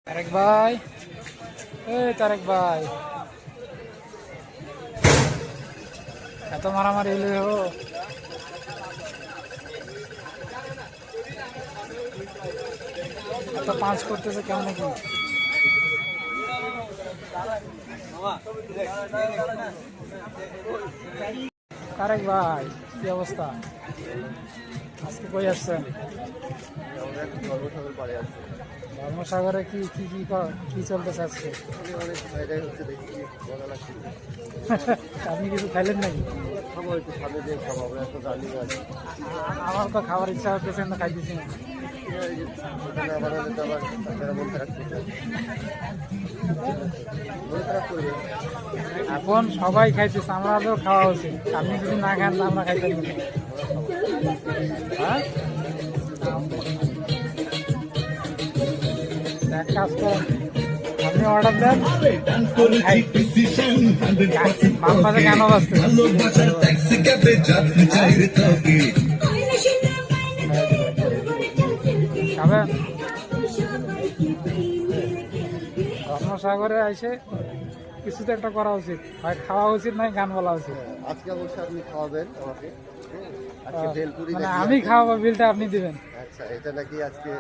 তারেক ভাই, এই তারেক ভাই, এত মারামারি হলে হো। এত পাঁচ করতেছে কেমন কি? তারেক ভাই, কি অবস্থা? আজকে কই আসছেন? ধর্মসাগরে কি কি কি কি চলতেছে আজকে? আপনি কিছু খাইলেন নাকি? আমার তো খাবার ইচ্ছা হচ্ছে না, খাইতেছি না। এখন সবাই খাইতেছে, আমাদেরও খাওয়া উচিত। আপনি যদি না খান আমরা খাইতে পারি। হ্যাঁ, এক কাজ করেন, আপনি অর্ডার দেন, বাম পাশে কেন বাজতে খাবেন? ধর্মসাগরে এসে কিছু তো একটা করা উচিত, হয় খাওয়া উচিত নয় গান বলা উচিত। আজকে অবশ্যই আপনি খাওয়াবেন আমাকে। মানে আমি খাওয়াবো, বিলটা আপনি দিবেন? আচ্ছা, এটা নাকি আজকে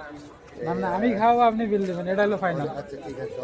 মানে আমি খাওয়াবো, আপনি বিল দিবেন, এটা হলো ফাইনাল। আচ্ছা, ঠিক আছে।